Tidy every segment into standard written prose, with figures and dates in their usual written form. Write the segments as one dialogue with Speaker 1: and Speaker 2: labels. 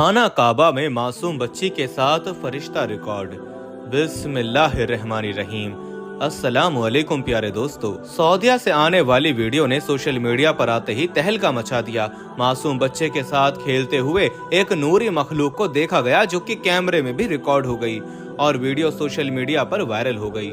Speaker 1: खाना काबा में मासूम बच्ची के साथ फरिश्ता रिकॉर्ड। बिस्मिल्लाहिर्रहमानिर्रहीम। अस्सलामु अलैकुम प्यारे दोस्तों। सऊदीया से आने वाली वीडियो ने सोशल मीडिया पर आते ही तहलका मचा दिया। मासूम बच्चे के साथ खेलते हुए एक नूरी मखलूक को देखा गया जो कि कैमरे में भी रिकॉर्ड हो गई और वीडियो सोशल मीडिया पर वायरल हो गई।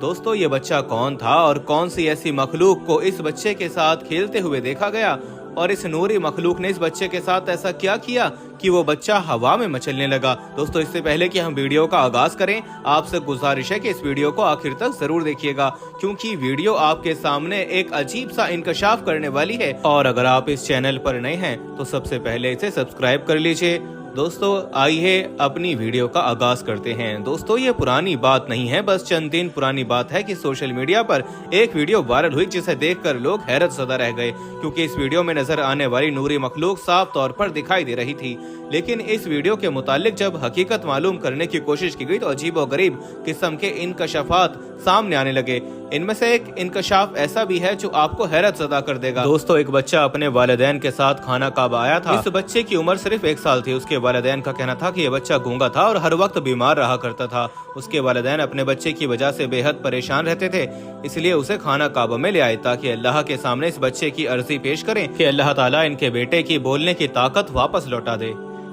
Speaker 1: दोस्तों, ये बच्चा कौन था और कौन सी ऐसी मखलूक को इस बच्चे के साथ खेलते हुए देखा गया और इस नूरी मखलूक ने इस बच्चे के साथ ऐसा क्या किया कि वो बच्चा हवा में मचलने लगा। दोस्तों, इससे पहले कि हम वीडियो का आगाज करें, आपसे गुजारिश है कि इस वीडियो को आखिर तक जरूर देखिएगा, क्योंकि वीडियो आपके सामने एक अजीब सा इंकशाफ करने वाली है। और अगर आप इस चैनल पर नए हैं तो सबसे पहले इसे सब्सक्राइब कर लीजिए। दोस्तों, आइए अपनी वीडियो का आगाज करते हैं। दोस्तों, ये पुरानी बात नहीं है, बस चंद दिन पुरानी बात है कि सोशल मीडिया पर एक वीडियो वायरल हुई जिसे देखकर लोग हैरत ज़दा रह गए, क्योंकि इस वीडियो में नजर आने वाली नूरी मखलूक साफ तौर पर दिखाई दे रही थी। लेकिन इस वीडियो के मुतालिक जब हकीकत मालूम करने की कोशिश की गई तो अजीबोगरीब किस्म के इंकशाफात सामने आने लगे। इनमें से एक इंकशाफ ऐसा भी है जो आपको हैरत ज़दा कर देगा। दोस्तों, एक बच्चा अपने वालिदैन के साथ खाना काबा आया था। इस बच्चे की उम्र सिर्फ 1 साल थी। उसके वालिदैन का कहना था कि यह बच्चा गूंगा था और हर वक्त बीमार रहा करता था। उसके वालिदैन अपने बच्चे की वजह से बेहद परेशान रहते थे, इसलिए उसे खाना काबा में ले आए ताकि अल्लाह के सामने इस बच्चे की अर्जी पेश करें कि अल्लाह ताला इनके बेटे की बोलने की ताकत वापस लौटा दे।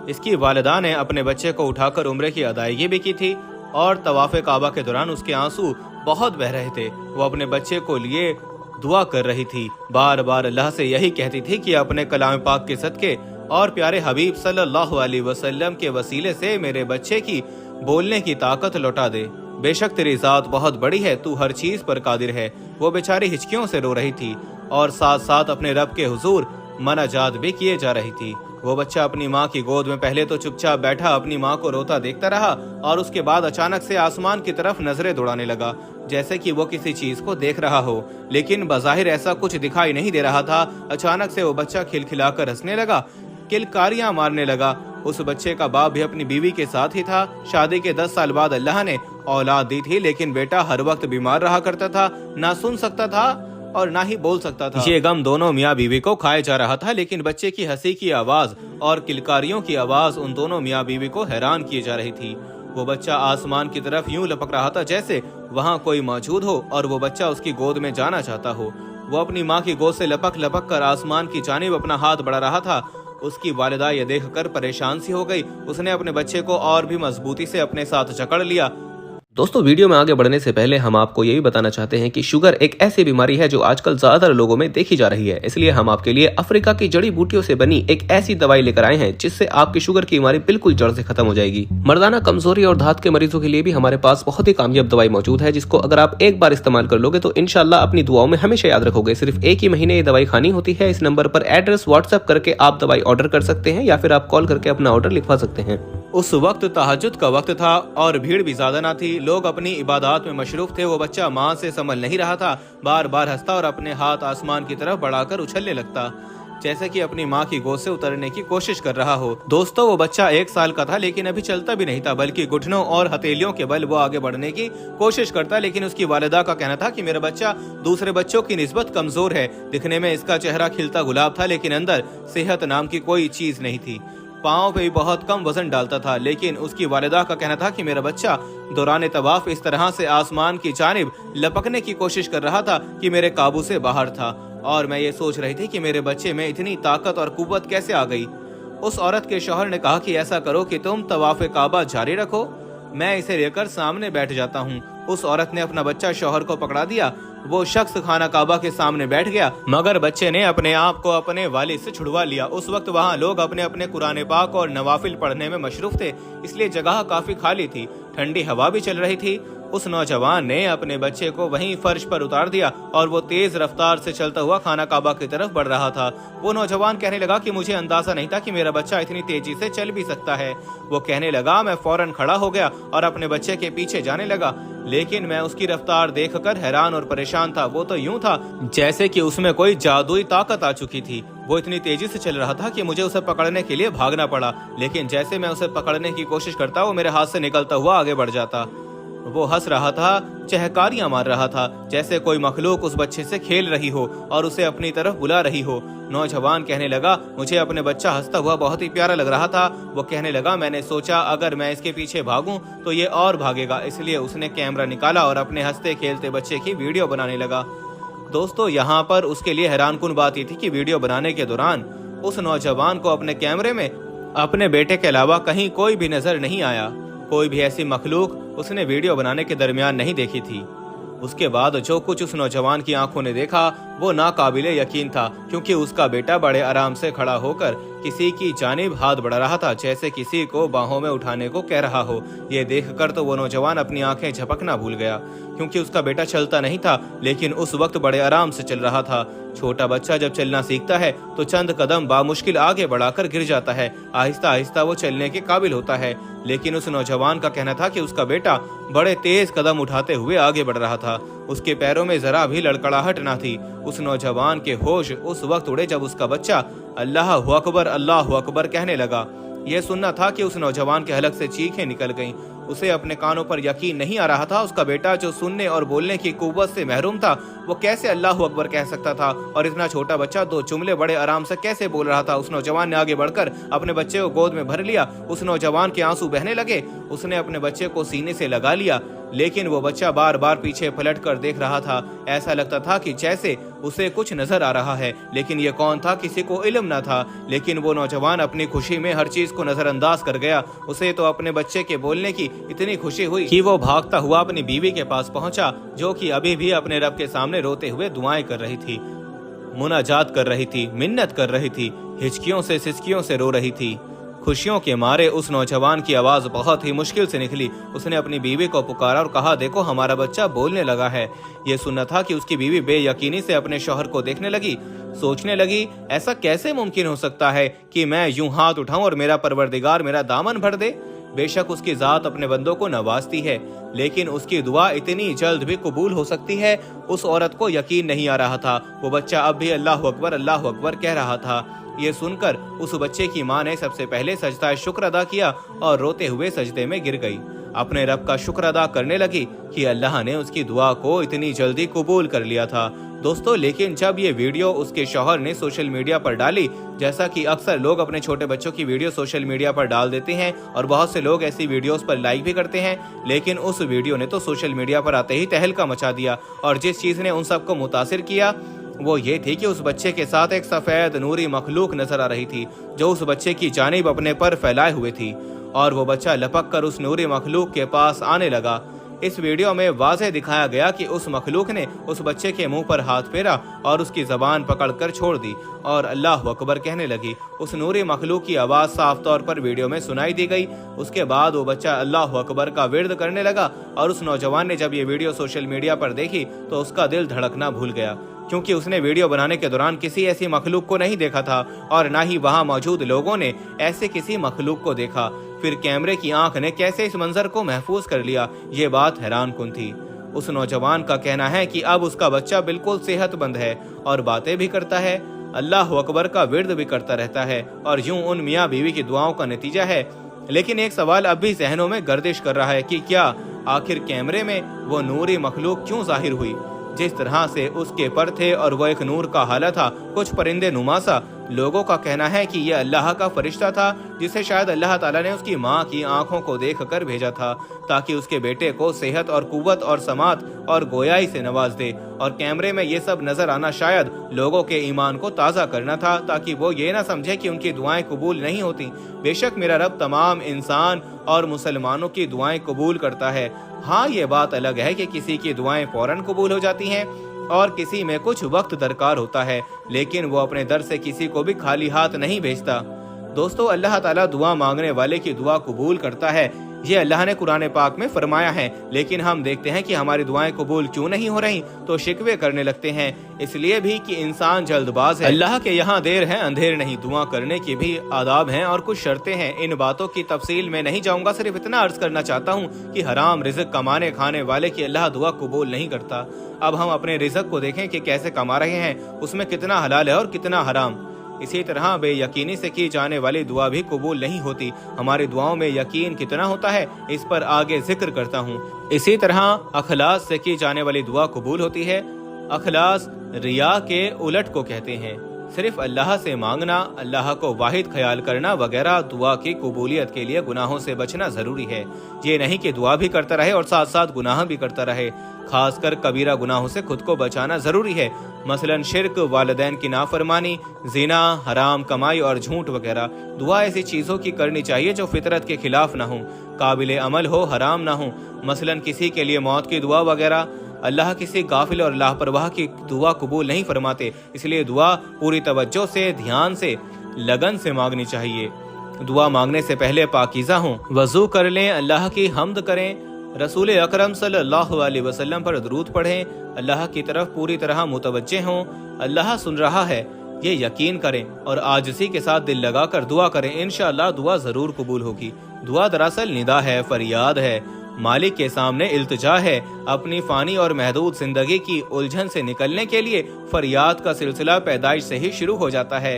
Speaker 1: इसकी वालिदा ने अपने बच्चे को उठाकर उम्रे की अदायगी भी की थी और तवाफ़े काबा के दौरान उसके आंसू बहुत बह रहे थे। वो अपने बच्चे को लिए दुआ कर रही थी, बार बार अल्लाह से यही कहती थी कि अपने कलाम पाक के सदके और प्यारे हबीब सल्लल्लाहु अलैहि वसल्लम के वसीले से मेरे बच्चे की बोलने की ताकत लौटा दे। बेशक तेरी ज़ात बहुत बड़ी है, तू हर चीज पर कादिर है। वो बेचारी हिचकियों से रो रही थी और साथ साथ अपने रब के हुजूर मनाजात भी किए जा रही थी। वो बच्चा अपनी माँ की गोद में पहले तो चुपचाप बैठा अपनी माँ को रोता देखता रहा और उसके बाद अचानक से आसमान की तरफ नजरें दौड़ाने लगा, जैसे कि वो किसी चीज को देख रहा हो, लेकिन बज़ाहिर ऐसा कुछ दिखाई नहीं दे रहा था। अचानक से वो बच्चा खिलखिलाकर हंसने लगा, किलकारियां मारने लगा। उस बच्चे का बाप भी अपनी बीवी के साथ ही था। शादी के 10 साल बाद अल्लाह ने औलाद दी थी, लेकिन बेटा हर वक्त बीमार रहा करता था, ना सुन सकता था और ना ही बोल सकता था। ये गम दोनों मियाँ बीवी को खाए जा रहा था, लेकिन बच्चे की हंसी की आवाज और किलकारियों की आवाज उन दोनों मियाँ बीवी को हैरान किए जा रही थी। वो बच्चा आसमान की तरफ यूं लपक रहा था जैसे वहाँ कोई मौजूद हो और वो बच्चा उसकी गोद में जाना चाहता हो। वो अपनी माँ की गोद से लपक लपक कर आसमान की जानिब अपना हाथ बढ़ा रहा था। उसकी वालिदा ये देखकर परेशान सी हो गई। उसने अपने बच्चे को और भी मजबूती से अपने साथ जकड़ लिया।
Speaker 2: दोस्तों, वीडियो में आगे बढ़ने से पहले हम आपको यही बताना चाहते हैं कि शुगर एक ऐसी बीमारी है जो आजकल ज्यादातर लोगों में देखी जा रही है। इसलिए हम आपके लिए अफ्रीका की जड़ी बूटियों से बनी एक ऐसी दवाई लेकर आए हैं जिससे आपकी शुगर की बीमारी बिल्कुल जड़ से खत्म हो जाएगी। मर्दाना कमजोरी और धात के मरीजों के लिए भी हमारे पास बहुत ही कामयाब दवाई मौजूद है, जिसको अगर आप एक बार इस्तेमाल कर लोगे तो इंशाल्लाह अपनी दुआओं में हमेशा याद रखोगे। सिर्फ 1 ही महीने ये दवाई खानी होती है। इस नंबर पर एड्रेस व्हाट्सएप करके आप दवाई ऑर्डर कर सकते हैं या फिर आप कॉल करके अपना ऑर्डर लिखवा सकते हैं।
Speaker 1: उस वक्त तहज्जुद का वक्त था और भीड़ भी ज्यादा ना थी। लोग अपनी इबादत में मशरूफ थे। वो बच्चा माँ से संभल नहीं रहा था, बार बार हंसता और अपने हाथ आसमान की तरफ बढ़ाकर उछलने लगता, जैसे कि अपनी माँ की गोद से उतरने की कोशिश कर रहा हो। दोस्तों, वो बच्चा 1 साल का था, लेकिन अभी चलता भी नहीं था, बल्कि घुटनों और हथेलियों के बल वो आगे बढ़ने की कोशिश करता। लेकिन उसकी वालिदा का कहना था कि मेरा बच्चा दूसरे बच्चों की निस्बत कमजोर है। दिखने में इसका चेहरा खिलता गुलाब था, लेकिन अंदर सेहत नाम की कोई चीज नहीं थी। पाँव पे भी बहुत कम वजन डालता था। लेकिन उसकी वालिदा का कहना था कि मेरा बच्चा दौरान तवाफ इस तरह से आसमान की जानिब लपकने की कोशिश कर रहा था कि मेरे काबू से बाहर था और मैं ये सोच रही थी कि मेरे बच्चे में इतनी ताकत और कुव्वत कैसे आ गई। उस औरत के शौहर ने कहा कि ऐसा करो कि तुम तवाफ़े काबा जारी रखो, मैं इसे लेकर सामने बैठ जाता हूँ। उस औरत ने अपना बच्चा शौहर को पकड़ा दिया। वो शख्स खाना काबा के सामने बैठ गया, मगर बच्चे ने अपने आप को अपने वालिद से छुड़वा लिया। उस वक्त वहाँ लोग अपने अपने कुरान पाक और नवाफिल पढ़ने में मशरूफ थे, इसलिए जगह काफी खाली थी। ठंडी हवा भी चल रही थी। उस नौजवान ने अपने बच्चे को वहीं फर्श पर उतार दिया और वो तेज रफ्तार से चलता हुआ खाना काबा की तरफ बढ़ रहा था। वो नौजवान कहने लगा कि मुझे अंदाजा नहीं था कि मेरा बच्चा इतनी तेजी से चल भी सकता है। वो कहने लगा, मैं फौरन खड़ा हो गया और अपने बच्चे के पीछे जाने लगा, लेकिन मैं उसकी रफ्तार देखकर हैरान और परेशान था। वो तो यूं था जैसे कि उसमें कोई जादुई ताकत आ चुकी थी। वो इतनी तेजी से चल रहा था कि मुझे उसे पकड़ने के लिए भागना पड़ा, लेकिन जैसे मैं उसे पकड़ने की कोशिश करता वो मेरे हाथ से निकलता हुआ आगे बढ़ जाता। वो हंस रहा था, चहकारियां मार रहा था, जैसे कोई मखलूक उस बच्चे से खेल रही हो और उसे अपनी तरफ बुला रही हो। नौजवान कहने लगा, मुझे अपने बच्चा हंसता हुआ बहुत ही प्यारा लग रहा था। वो कहने लगा, मैंने सोचा अगर मैं इसके पीछे भागूं तो ये और भागेगा, इसलिए उसने कैमरा निकाला और अपने हंसते खेलते बच्चे की वीडियो बनाने लगा। दोस्तों, यहाँ पर उसके लिए हैरानकुन बात ये थी कि वीडियो बनाने के दौरान उस नौजवान को अपने कैमरे में अपने बेटे के अलावा कहीं कोई भी नजर नहीं आया। कोई भी ऐसी मखलूक उसने वीडियो बनाने के दरमियान नहीं देखी थी। उसके बाद जो कुछ उस नौजवान की आंखों ने देखा वो नाकाबिले यकीन था, क्योंकि उसका बेटा बड़े आराम से खड़ा होकर किसी की जानिब हाथ बढ़ा रहा था, जैसे किसी को बाहों में उठाने को कह रहा हो। ये देखकर तो वो नौजवान अपनी आंखें झपकना भूल गया, क्योंकि उसका बेटा चलता नहीं था, लेकिन उस वक्त बड़े आराम से चल रहा था। छोटा बच्चा जब चलना सीखता है तो चंद कदम बामुश्किल आगे बढ़ाकर गिर जाता है, आहिस्ता आहिस्ता वो चलने के काबिल होता है। लेकिन उस नौजवान का कहना था कि उसका बेटा बड़े तेज कदम उठाते हुए आगे बढ़ रहा था, उसके पैरों में जरा भी लड़खड़ाहट ना थी। उस नौजवान के होश उस वक्त उड़े जब उसका बच्चा अल्लाहु अकबर कहने लगा। यह सुनना था कि उस नौजवान के हलक से चीखें निकल गईं। उसे अपने कानों पर यकीन नहीं आ रहा था। उसका बेटा जो सुनने और बोलने की कुव्वत से महरूम था, वो कैसे अल्लाहु अकबर कह सकता था, और इतना छोटा बच्चा दो जुमले बड़े आराम से कैसे बोल रहा था। उस नौजवान ने आगे बढ़कर अपने बच्चे को गोद में भर लिया। उस नौजवान के आंसू बहने लगे। उसने अपने बच्चे को सीने से लगा लिया, लेकिन वो बच्चा बार बार पीछे पलट कर देख रहा था। ऐसा लगता था कि जैसे उसे कुछ नजर आ रहा है, लेकिन ये कौन था किसी को इल्म न था। लेकिन वो नौजवान अपनी खुशी में हर चीज को नजरअंदाज कर गया। उसे तो अपने बच्चे के बोलने की इतनी खुशी हुई कि वो भागता हुआ अपनी बीवी के पास पहुंचा, जो कि अभी भी अपने रब के सामने रोते हुए दुआएं कर रही थी, मुनाजात कर रही थी, मिन्नत कर रही थी, हिचकियों से सिसकियों से रो रही थी। खुशियों के मारे उस नौजवान की आवाज बहुत ही मुश्किल से निकली। उसने अपनी बीवी को पुकारा और कहा, देखो हमारा बच्चा बोलने लगा है। ये सुनना था कि उसकी बीवी बेयकीनी से अपने शौहर को देखने लगी, सोचने लगी, ऐसा कैसे मुमकिन हो सकता है कि मैं यूं हाथ उठाऊं और मेरा परवरदिगार मेरा दामन भर दे। बेशक उसकी जात अपने बंदों को नवाजती है, लेकिन उसकी दुआ इतनी जल्द भी कबूल हो सकती है, उस औरत को यकीन नहीं आ रहा था। वो बच्चा अब भी अल्लाहु अकबर कह रहा था। ये सुनकर उस बच्चे की मां ने सबसे पहले सजदा शुक्र अदा किया और रोते हुए सजदे में गिर गई। अपने रब का शुक्र अदा करने लगी कि अल्लाह ने उसकी दुआ को इतनी जल्दी कबूल कर लिया था। दोस्तों, लेकिन जब ये वीडियो उसके शौहर ने सोशल मीडिया पर डाली, जैसा कि अक्सर लोग अपने छोटे बच्चों की वीडियो सोशल मीडिया पर डाल देते हैं और बहुत से लोग ऐसी वीडियोस पर लाइक भी करते हैं, लेकिन उस वीडियो ने तो सोशल मीडिया पर आते ही तहलका मचा दिया। और जिस चीज ने उन सबको मुतासिर किया वो ये थी कि उस बच्चे के साथ एक सफेद नूरी मखलूक नजर आ रही थी, जो उस बच्चे की जानिब अपने पर फैलाए हुए थी, और वो बच्चा लपक कर उस नूरी मखलूक के पास आने लगा। इस वीडियो में वाज़ेह दिखाया गया कि उस मखलूक ने उस बच्चे के मुंह पर हाथ फेरा और उसकी जबान पकड़कर छोड़ दी और अल्लाहु अकबर कहने लगी। उस नूरी मखलूक की आवाज़ साफ तौर पर वीडियो में सुनाई दी गई। उसके बाद वो बच्चा अल्लाहु अकबर का विर्द करने लगा, और उस नौजवान ने जब ये वीडियो सोशल मीडिया पर देखी तो उसका दिल धड़कना भूल गया, क्योंकि उसने वीडियो बनाने के दौरान किसी ऐसी मखलूक को नहीं देखा था और ना ही वहां मौजूद लोगों ने ऐसे किसी मखलूक को देखा। फिर कैमरे की आंख ने कैसे इस मंजर को महफूज कर लिया, ये बात हैरानकुन थी। उस नौजवान का कहना है कि अब उसका बच्चा बिल्कुल सेहतमंद है और बातें भी करता है, अल्लाहु अकबर का विर्द भी करता रहता है, और यूं उन मियाँ बीवी की दुआओं का नतीजा है। लेकिन एक सवाल अब भी जहनों में गर्दिश कर रहा है कि क्या आखिर कैमरे में वो नूरी मखलूक क्यों जाहिर हुई? जिस तरह से उसके पर थे और वो एक नूर का हाला था, कुछ परिंदे नुमा सा। लोगों का कहना है कि यह अल्लाह का फरिश्ता था, जिसे शायद अल्लाह ताला ने उसकी माँ की आंखों को देखकर भेजा था, ताकि उसके बेटे को सेहत और कुव्वत और समात और गोयाई से नवाज दे। और कैमरे में ये सब नजर आना शायद लोगों के ईमान को ताज़ा करना था, ताकि वो ये ना समझे कि उनकी दुआएं कबूल नहीं होती। बेशक मेरा रब तमाम इंसान और मुसलमानों की दुआएं कबूल करता है। हाँ, ये बात अलग है कि किसी की दुआएं फौरन कबूल हो जाती हैं और किसी में कुछ वक्त दरकार होता है, लेकिन वो अपने दर से किसी को भी खाली हाथ नहीं भेजता। दोस्तों, अल्लाह ताला दुआ मांगने वाले की दुआ कबूल करता है, ये अल्लाह ने कुरान पाक में फरमाया है। लेकिन हम देखते हैं कि हमारी दुआएं कबूल क्यों नहीं हो रही, तो शिकवे करने लगते हैं, इसलिए भी कि इंसान जल्दबाज है। अल्लाह के यहाँ देर है अंधेर नहीं। दुआ करने की भी आदाब हैं और कुछ शर्तें हैं। इन बातों की तफसील में नहीं जाऊंगा, सिर्फ इतना अर्ज करना चाहता हूँ कि हराम रिज़्क कमाने खाने वाले की अल्लाह दुआ कबूल नहीं करता। अब हम अपने रिज़्क को देखें कि कैसे कमा रहे हैं, उसमें कितना हलाल है और कितना हराम। इसी तरह बेयकीनी से की जाने वाली दुआ भी कबूल नहीं होती। हमारी दुआओं में यकीन कितना होता है इस पर आगे जिक्र करता हूँ। इसी तरह अखलास से की जाने वाली दुआ कबूल होती है। अखलास रिया के उलट को कहते हैं। सिर्फ अल्लाह से मांगना, अल्लाह को वाहिद ख्याल करना वगैरह दुआ की कबूलियत के लिए गुनाहों से बचना जरूरी है। ये नहीं कि दुआ भी करता रहे और साथ साथ गुनाह भी करता रहे। खासकर कबीरा गुनाहों से खुद को बचाना जरूरी है। मसलन शिर्क, वालिदैन की नाफरमानी, जिना, हराम कमाई और झूठ वगैरह। दुआ ऐसी चीजों की करनी चाहिए जो फितरत के खिलाफ ना हो, काबिल अमल हो, हराम ना हो। मसलन किसी के लिए मौत की दुआ वगैरह। अल्लाह किसी गाफिल और लापरवाह की दुआ कबूल नहीं फरमाते, इसलिए दुआ पूरी तवज्जो से, ध्यान से, लगन से मांगनी चाहिए। दुआ मांगने से पहले पाकीज़ा हों, वजू कर लें, अल्लाह की हम्द करें, रसूल अकरम सल्लल्लाहु अलैहि वसल्लम पर दरूद पढ़ें, अल्लाह की तरफ पूरी तरह मुतवज्जे हों, अल्लाह सुन रहा है ये यकीन करें और आजिज़ी के साथ दिल लगाकर दुआ करें। इंशाअल्लाह दुआ ज़रूर कबूल होगी। दुआ दरअसल निदा है, फरियाद है, मालिक के सामने इल्तिजा है। अपनी फानी और महदूद जिंदगी की उलझन से निकलने के लिए फरियाद का सिलसिला पैदाइश से ही शुरू हो जाता है।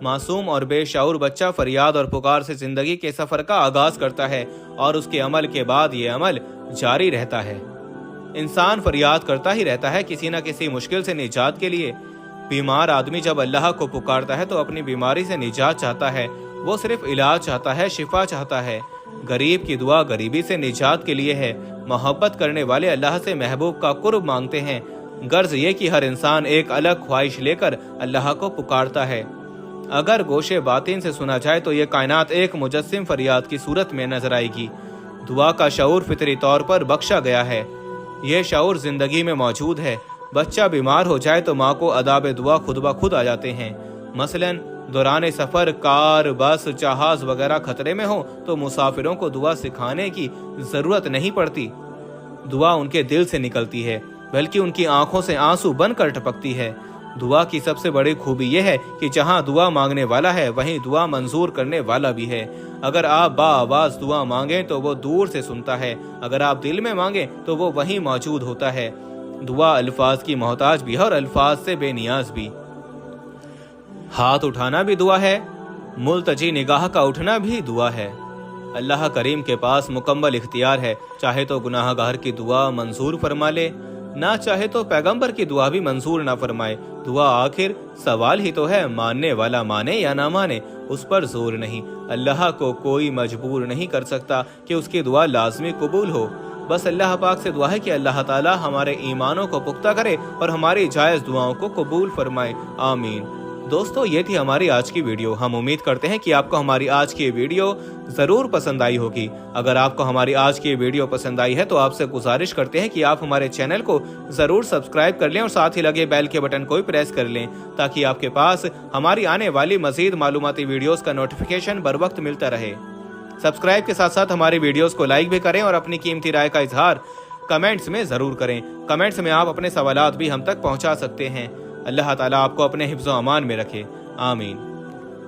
Speaker 1: मासूम और बेशऊर बच्चा फरियाद और पुकार से जिंदगी के सफर का आगाज करता है और उसके अमल के बाद ये अमल जारी रहता है। इंसान फरियाद करता ही रहता है किसी न किसी मुश्किल से निजात के लिए। बीमार आदमी जब अल्लाह को पुकारता है तो अपनी बीमारी से निजात चाहता है, वो सिर्फ इलाज चाहता है, शिफा चाहता है। गरीब की दुआ गरीबी से निजात के लिए है। मोहब्बत करने वाले अल्लाह से महबूब का कुर्ब मांगते हैं। गर्ज ये कि हर इंसान एक अलग ख्वाहिश लेकर अल्लाह को पुकारता है। अगर गोशे बातिन से सुना जाए तो ये कायनात एक मुजस्सिम फरियाद की सूरत में नजर आएगी। दुआ का शऊर फितरी तौर पर बख्शा गया है। यह शऊर जिंदगी में मौजूद है। बच्चा बीमार हो जाए तो माँ को अदाब दुआ खुद ब खुद आ जाते हैं। मसलन दौरान सफर कार, बस, जहाज वगैरह खतरे में हो तो मुसाफिरों को दुआ सिखाने की जरूरत नहीं पड़ती। दुआ उनके दिल से निकलती है, बल्कि उनकी आंखों से आंसू बनकर टपकती है। दुआ की सबसे बड़ी खूबी यह है कि जहां दुआ मांगने वाला है वहीं दुआ मंजूर करने वाला भी है। अगर आप बाआवाज दुआ मांगे तो वो दूर से सुनता है, अगर आप दिल में मांगे तो वो वहीं मौजूद होता है। दुआ अल्फाज की मोहताज भी है और अल्फाज से बेनियाज भी। हाथ उठाना भी दुआ है, मुल्तजी निगाह का उठना भी दुआ है। अल्लाह करीम के पास मुकम्मल इख्तियार है, चाहे तो गुनाहगार की दुआ मंजूर फरमा ले, ना चाहे तो पैगंबर की दुआ भी मंजूर ना फरमाए। दुआ आखिर सवाल ही तो है, मानने वाला माने या ना माने, उस पर जोर नहीं। अल्लाह को कोई मजबूर नहीं कर सकता कि उसकी दुआ लाजमी कबूल हो। बस अल्लाह पाक से दुआ है कि अल्लाह ताला हमारे ईमानों को पुख्ता करे और हमारी जायज़ दुआओं को कबूल फरमाए। आमीन। दोस्तों, ये थी हमारी आज की वीडियो। हम उम्मीद करते हैं कि आपको हमारी आज की वीडियो ज़रूर पसंद आई होगी। अगर आपको हमारी आज की वीडियो पसंद आई है तो आपसे गुजारिश करते हैं कि आप हमारे चैनल को ज़रूर सब्सक्राइब कर लें और साथ ही लगे बेल के बटन को भी प्रेस कर लें, ताकि आपके पास हमारी आने वाली मज़ीद मालूमाती वीडियोज़ का नोटिफिकेशन बर वक्त मिलता रहे। सब्सक्राइब के साथ साथ हमारी वीडियोज़ को लाइक भी करें और अपनी कीमती राय का इजहार कमेंट्स में ज़रूर करें। कमेंट्स में आप अपने सवालात भी हम तक पहुँचा सकते हैं। अल्लाह ताला आपको अपने हिफ्ज़-ओ-अमान में रखे। आमीन।